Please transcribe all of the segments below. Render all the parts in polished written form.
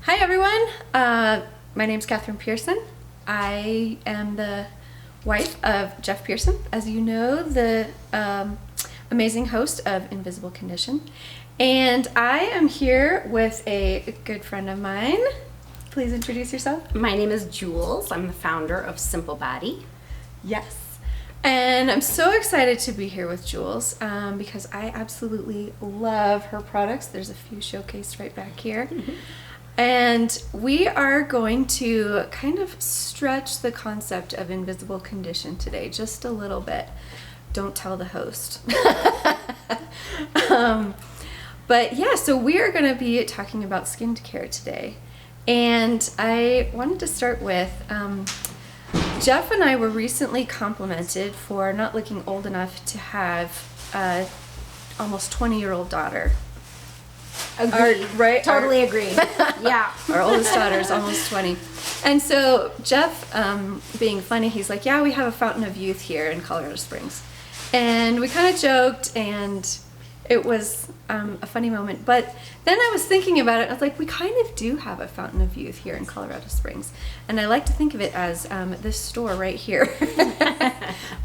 Hi everyone, my name's Catherine Pearson. I am the wife of Jeff Pearson, as you know, the amazing host of Invisible Condition. And I am here with a good friend of mine. Please introduce yourself. My name is Jules. I'm the founder of Simple Body. Yes. And I'm so excited to be here with Jules because I absolutely love her products. There's a few showcased right back here. And we are going to kind of stretch the concept of invisible condition today just a little bit. Don't tell the host. But yeah, so we are going to be talking about skincare today. And I wanted to start with, Jeff and I were recently complimented for not looking old enough to have a almost 20-year-old daughter. Agreed. Right? Totally agreed. Yeah. Our oldest daughter is almost 20. And so Jeff, being funny, he's like, yeah, we have a fountain of youth here in Colorado Springs. And we kind of joked, and it was a funny moment. But then I was thinking about it. I was like, we kind of do have a fountain of youth here in Colorado Springs. And I like to think of it as this store right here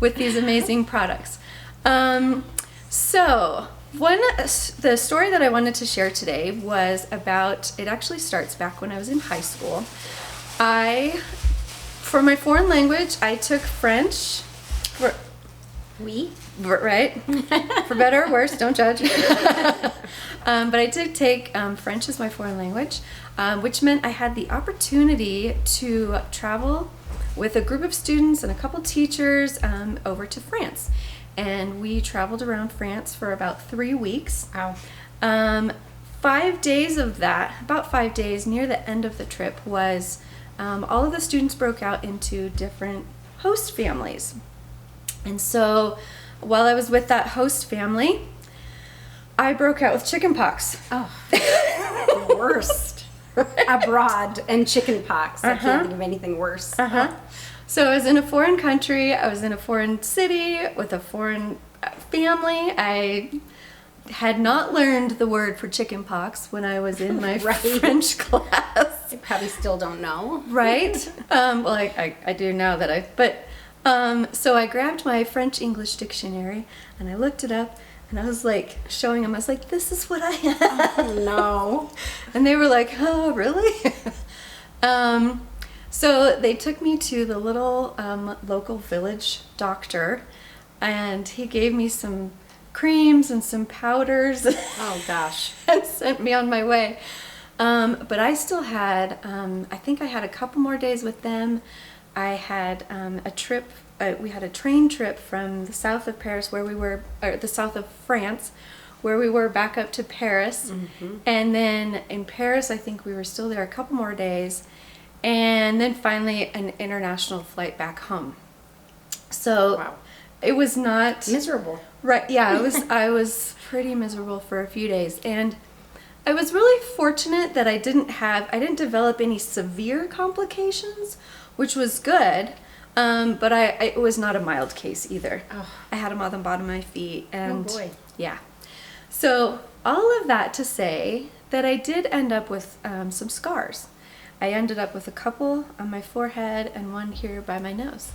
with these amazing products. The story that I wanted to share today was about, it actually starts back when I was in high school. For my foreign language, I took French. Right? For better or worse, don't judge. But I did take French as my foreign language, which meant I had the opportunity to travel with a group of students and a couple teachers over to France. And we traveled around France for about 3 weeks. Wow. 5 days of that, about 5 days near the end of the trip, was all of the students broke out into different host families. And so while I was with that host family, I broke out with chickenpox. Oh, the worst. Abroad and chickenpox. I can't think of anything worse. So I was in a foreign country, I was in a foreign city with a foreign family. I had not learned the word for chickenpox when I was in my French class. I probably still don't know. Right? I do now that so I grabbed my French-English dictionary and I looked it up and I was like showing them, I was like, this is what I have. Oh no. And they were like, oh, really? So they took me to the little local village doctor, and he gave me some creams and some powders. Oh gosh. And sent me on my way. But I still had, I think I had a couple more days with them. I had a trip, we had a train trip from the south of Paris or the south of France, where we were back up to Paris. And then in Paris, I think we were still there a couple more days. And then finally an international flight back home. So wow. It was not miserable. Right. Yeah, I was pretty miserable for a few days. And I was really fortunate that I didn't develop any severe complications, which was good. But it was not a mild case either. Oh. I had them on the bottom of my feet, and oh boy. Yeah. So all of that to say that I did end up with some scars. I ended up with a couple on my forehead and one here by my nose.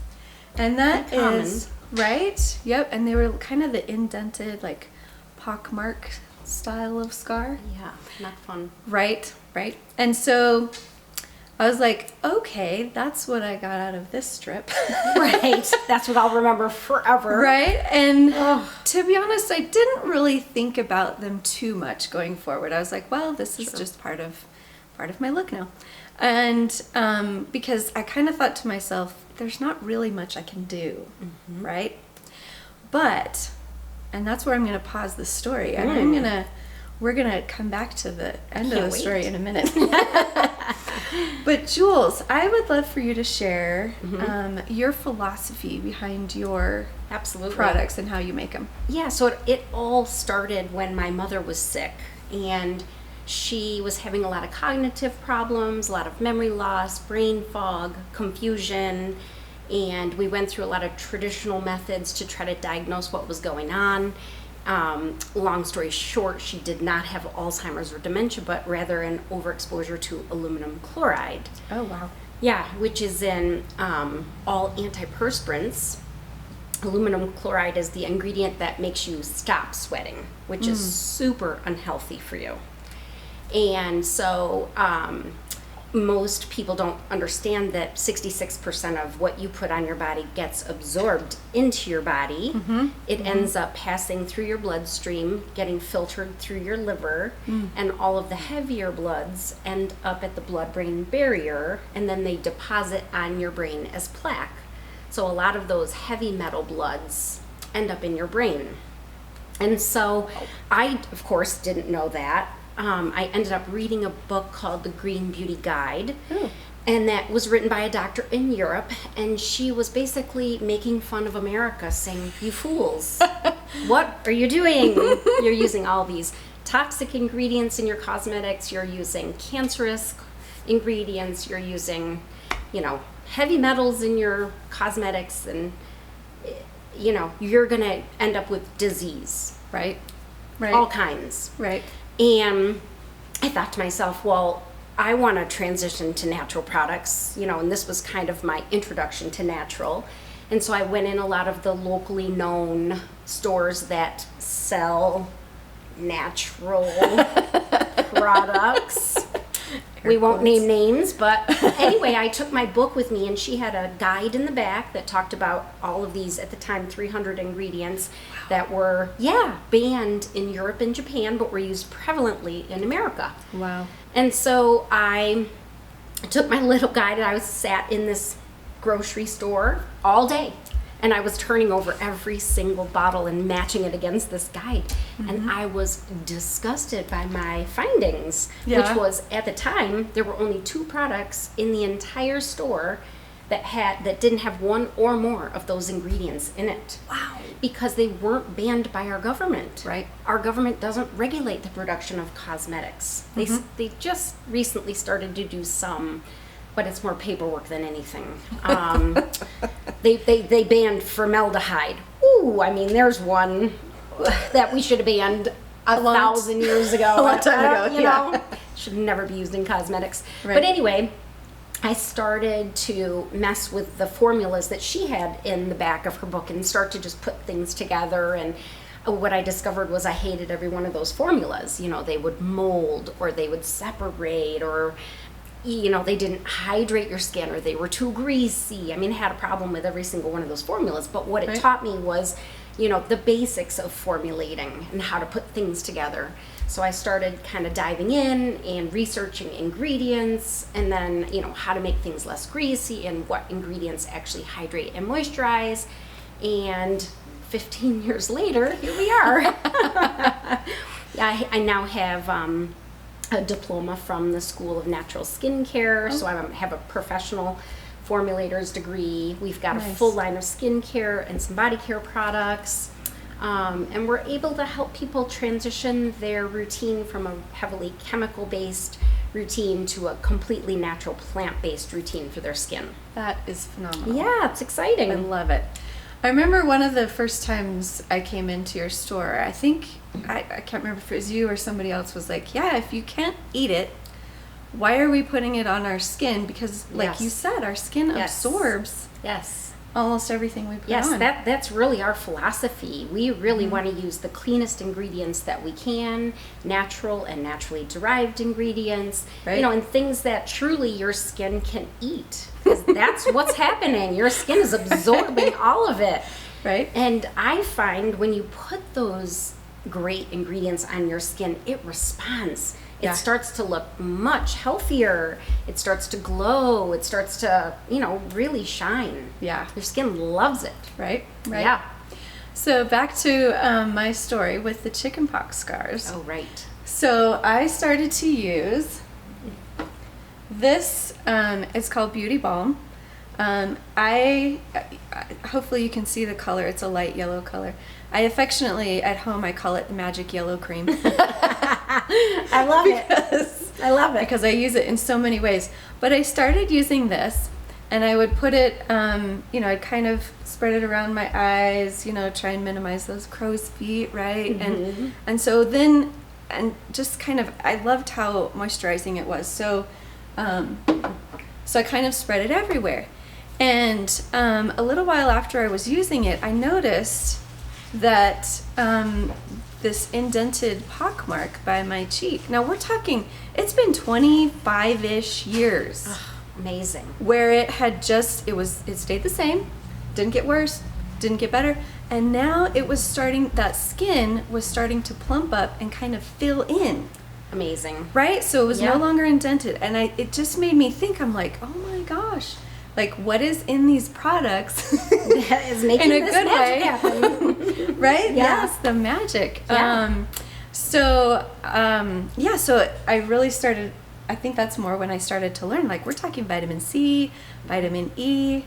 And that is, right? Yep. And they were kind of the indented, like, pockmark style of scar. Yeah, not fun. Right. And so I was like, okay, that's what I got out of this trip. Right. That's what I'll remember forever. Right. And to be honest, I didn't really think about them too much going forward. I was like, well, this is just part of my look now. And because I kind of thought to myself, there's not really much I can do, right? But, and that's where I'm going to pause the story. We're going to come back to the end of the story in a minute. But Jules, I would love for you to share your philosophy behind your products and how you make them. Yeah, so it all started when my mother was sick, and she was having a lot of cognitive problems, a lot of memory loss, brain fog, confusion, and we went through a lot of traditional methods to try to diagnose what was going on. Long story short, she did not have Alzheimer's or dementia, but rather an overexposure to aluminum chloride. Oh, wow. Yeah, which is in all antiperspirants. Aluminum chloride is the ingredient that makes you stop sweating, which is super unhealthy for you. And so most people don't understand that 66% of what you put on your body gets absorbed into your body. It ends up passing through your bloodstream, getting filtered through your liver, and all of the heavier bloods end up at the blood-brain barrier, and then they deposit on your brain as plaque. So a lot of those heavy metal bloods end up in your brain. And so I, of course, didn't know that. I ended up reading a book called The Green Beauty Guide, and that was written by a doctor in Europe, and she was basically making fun of America, saying, "You fools, what are you doing? You're using all these toxic ingredients in your cosmetics, you're using cancerous ingredients, you're using, heavy metals in your cosmetics, and, you're going to end up with disease." Right. All kinds. Right. And I thought to myself, well, I want to transition to natural products, and this was kind of my introduction to natural. And so I went in a lot of the locally known stores that sell natural products. We won't name names, but anyway, I took my book with me, and she had a guide in the back that talked about all of these, at the time, 300 ingredients that were, banned in Europe and Japan, but were used prevalently in America. Wow. And so I took my little guide, and I sat in this grocery store all day. And I was turning over every single bottle and matching it against this guide. And I was disgusted by my findings, which was, at the time, there were only 2 products in the entire store that didn't have one or more of those ingredients in it. Wow. Because they weren't banned by our government. Right. Our government doesn't regulate the production of cosmetics. They just recently started to do some, but it's more paperwork than anything. They banned formaldehyde. Ooh, I mean, there's one that we should have banned 1,000 years ago. A long time ago, Should never be used in cosmetics. Right. But anyway, I started to mess with the formulas that she had in the back of her book and start to just put things together. And what I discovered was I hated every one of those formulas. They would mold, or they would separate, or they didn't hydrate your skin, or they were too greasy. I mean, I had a problem with every single one of those formulas, but what it taught me was, the basics of formulating and how to put things together. So I started kind of diving in and researching ingredients, and then, how to make things less greasy and what ingredients actually hydrate and moisturize. And 15 years later, here we are. I now have a diploma from the School of Natural Skincare, so I have a professional formulator's degree. We've got a full line of skincare and some body care products, and we're able to help people transition their routine from a heavily chemical-based routine to a completely natural plant-based routine for their skin. That is phenomenal. Yeah, it's exciting. I love it. I remember one of the first times I came into your store, I think, I can't remember if it was you or somebody else, was like, if you can't eat it, why are we putting it on our skin? Because, like you said, our skin absorbs almost everything we put on. Yes, that's really our philosophy. We really want to use the cleanest ingredients that we can, natural and naturally derived ingredients, and things that truly your skin can eat. Because that's what's happening. Your skin is absorbing all of it. Right. And I find when you put those great ingredients on your skin, it responds. It starts to look much healthier. It starts to glow. It starts to, really shine. Yeah. Your skin loves it. Right. Yeah. So back to my story with the chickenpox scars. Oh, right. So I started to use this. It's called Beauty Balm. I hopefully you can see the color. It's a light yellow color. I affectionately, at home, I call it the magic yellow cream. I love it. I love it. Because I use it in so many ways. But I started using this And I would put it, I'd kind of spread it around my eyes, try and minimize those crow's feet, right? Mm-hmm. And so then, and just kind of, I loved how moisturizing it was. So I kind of spread it everywhere. And a little while after I was using it, I noticed that this indented pockmark by my cheek. Now we're talking, it's been 25-ish years. Amazing. Where it had just, it stayed the same, didn't get worse, didn't get better, and now it was starting, that skin was starting to plump up and kind of fill in. Amazing. Right? So it was no longer indented, and it just made me think, I'm like, oh my gosh, like what is in these products that is making in a this good magic way happen. right? Yeah. Yes, the magic. Yeah. So I really started, I think that's more when I started to learn, like we're talking vitamin C, vitamin E,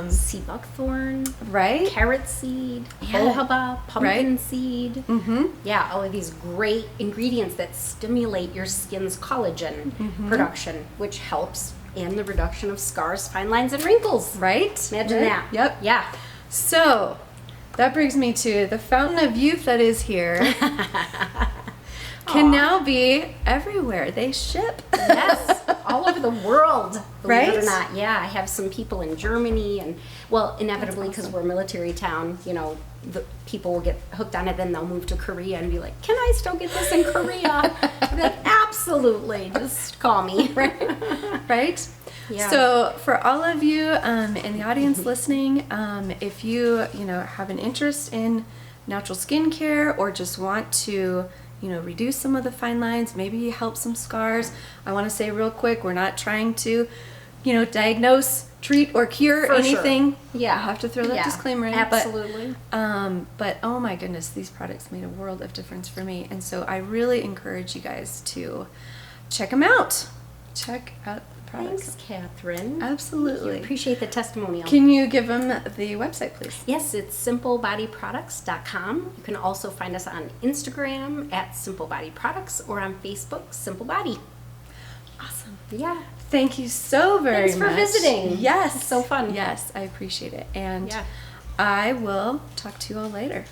sea buckthorn, right? carrot seed, jojoba, pumpkin seed. Mm-hmm. Yeah, all of these great ingredients that stimulate your skin's collagen production, which helps in the reduction of scars, fine lines, and wrinkles. Right? Imagine Right? that. Yep. Yeah. So that brings me to the fountain of youth that is here. Can now be everywhere. They ship. Yes, all over the world, believe it or Right? not. Yeah, I have some people in Germany, and well, inevitably because we're a military town, the people will get hooked on it. Then they'll move to Korea and be like, "Can I still get this in Korea?" I'm like, absolutely, just call me. Right? Yeah. So for all of you in the audience listening, if you have an interest in natural skincare or just want to reduce some of the fine lines, maybe help some scars. I want to say real quick, we're not trying to, diagnose, treat, or cure For anything. sure. Yeah. I have to throw that disclaimer in. Absolutely. But oh my goodness, these products made a world of difference for me. And so I really encourage you guys to check them out. Check out the products. Thanks, Catherine. Absolutely. Appreciate the testimonial. Can you give them the website, please? Yes, it's simplebodyproducts.com. You can also find us on Instagram at Simple Body Products or on Facebook, Simple Body. Awesome. Yeah. Thank you so very Thanks much. for visiting. Yes. It's so fun. Yes, I appreciate it. And Yeah. I will talk to you all later.